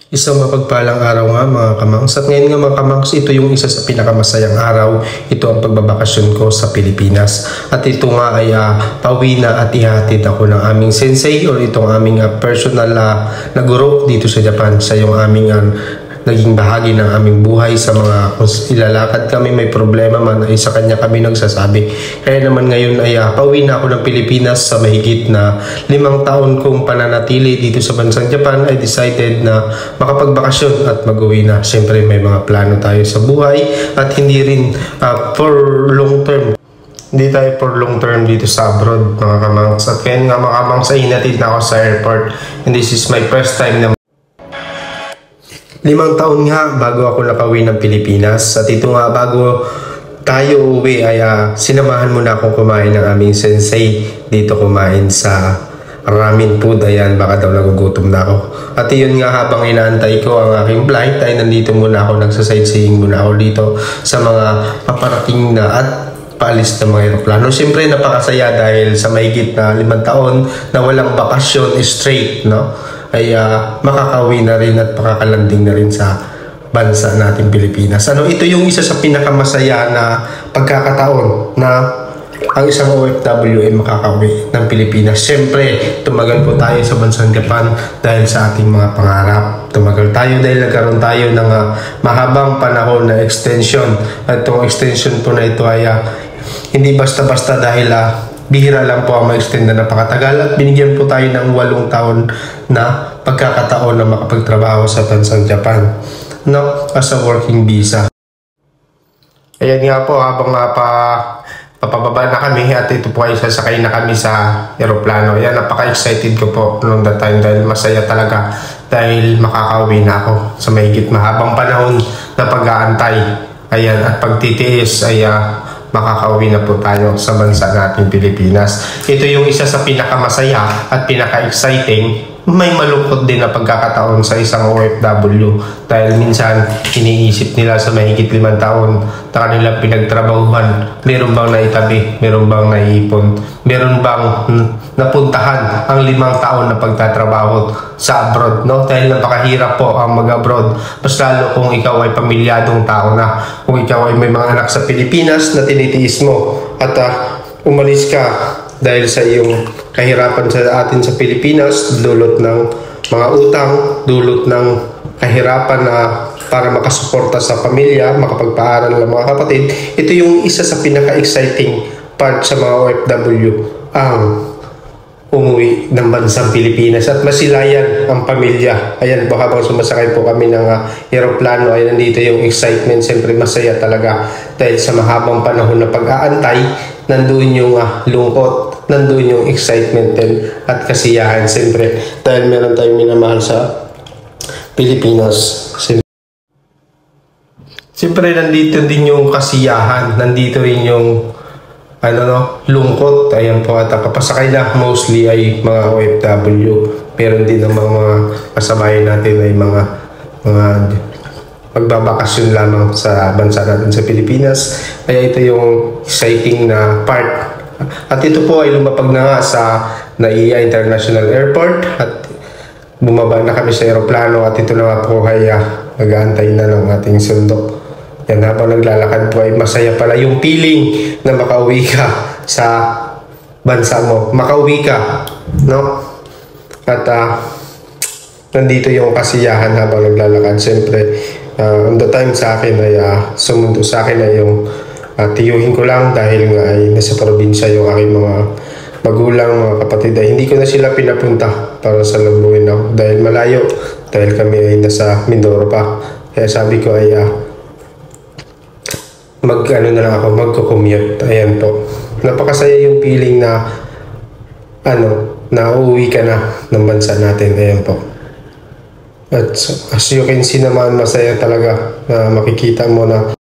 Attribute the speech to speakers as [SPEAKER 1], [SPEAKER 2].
[SPEAKER 1] Isang mapagpalang araw nga mga kamangs. At ngayon nga mga kamangs, ito yung isa sa pinakamasayang araw. Ito ang pagbabakasyon ko sa Pilipinas. At ito nga ay pauwi na at ihatid ako ng aming sensei or itong aming personal na guro dito sa Japan. Sa yung aming naging bahagi ng aming buhay sa mga kung ilalakad kami, may problema man ay sa kanya kami nagsasabi. Kaya naman ngayon ay pauwi na ako ng Pilipinas sa mahigit na 5 taon kong pananatili dito sa bansang Japan. I decided na makapagbakasyon at mag-uwi na. Siyempre may mga plano tayo sa buhay at hindi rin for long term. Hindi tayo for long term dito sa abroad mga kamangs. At kaya nga mga kamangs ay hinatid na ako sa airport. And this is my first time na 5 taon nga bago ako nakauwi ng Pilipinas. At ito nga bago tayo uwi ay sinamahan muna akong kumain ng aming sensei. Dito kumain sa ramen food. Ayan, baka daw nagugutom na ako. At yun nga habang inaantay ko ang aking flight ay nandito muna ako, nagsasightseeing muna ako dito sa mga paparating na at paalis ng mga aeroplano. Siyempre napakasaya dahil sa mahigit na 5 taon na walang bakasyon straight, no? Ay makakauwi na rin at makakalanding na rin sa bansa natin Pilipinas. Ito yung isa sa pinakamasaya na pagkakataon na ang isang OFW ay makakauwi ng Pilipinas. Siyempre, tumagal po tayo sa bansang Japan dahil sa ating mga pangarap. Tumagal tayo dahil nagkaroon tayo ng mahabang panahon na extension. At itong extension po na ito ay hindi basta-basta dahil bihira lang po ang ma-extend na napakatagal at binigyan po tayo ng 8 taon na pagkakataon na makapagtrabaho sa bansang Japan, no, as a working visa. Ayan nga po, habang papababa na kami at ito po ay sasakay na kami sa aeroplano. Ayan, napaka-excited ko po noong that time dahil masaya talaga dahil makakauwi na ako sa mahigit mahabang panahon na pag-aantay. Ayan, at pagtitiis ay makakauwi na po tayo sa bansa natin Pilipinas. Ito yung isa sa pinakamasaya at pinaka-exciting. May malungkot din na pagkakataon sa isang OFW dahil minsan iniisip nila sa mahigit 5 taon na kanilang pinagtrabahuhan, meron bang naitabi, meron bang naiipon, meron bang napuntahan ang 5 taon na pagtatrabaho sa abroad, no? Dahil napakahirap po ang mag-abroad, mas lalo kung ikaw ay pamilyadong tao na, kung ikaw ay may mga anak sa Pilipinas na tinitiis mo at umalis ka dahil sa iyong kahirapan sa atin sa Pilipinas, dulot ng mga utang, dulot ng kahirapan na para makasuporta sa pamilya, makapagpaaral ng mga kapatid. Ito yung isa sa pinaka-exciting part sa mga OFW, ang umuwi ng bansang Pilipinas at masilayan ang pamilya. Ayan po, habang sumasakay po kami ng aeroplano ay nandito yung excitement. Siyempre masaya talaga dahil sa mahabang panahon na pag-aantay, nandun yung lungkot, nandun yung excitement din at kasiyahan. Siyempre dahil meron tayong minamahal sa Pilipinas. Siyempre nandito din yung kasiyahan, nandito rin yung lungkot. Ayan po, at papasakay na mostly ay mga OFW. Meron din ng mga kasabayan natin ay mga magbabakasyon lamang sa bansa natin sa Pilipinas. Kaya ito yung exciting na part. At ito po ay lumapag na nga sa NAIA International Airport at bumaba na kami sa aeroplano at ito na nga po ay nag-aantay na ng ating sundo. Yan, habang naglalakad po ay masaya pala yung feeling na makauwi ka sa bansa mo. Makauwi ka, no? At nandito yung kasiyahan habang naglalakad. Siyempre, on the time sa akin ay sumundo sa akin ay yung tiyuhin ko lang dahil nga ay nasa probinsya yung aking mga magulang, mga kapatid. Ay hindi ko na sila pinapunta para sa labuhin ako dahil malayo. Dahil kami ay nasa Mindoro pa. Kaya sabi ko ay na lang ako, magko-commute. Ayan po. Napakasaya yung feeling na na uuwi ka na ng bansa natin. Ayan po. At as you can see naman, masaya talaga na makikita mo na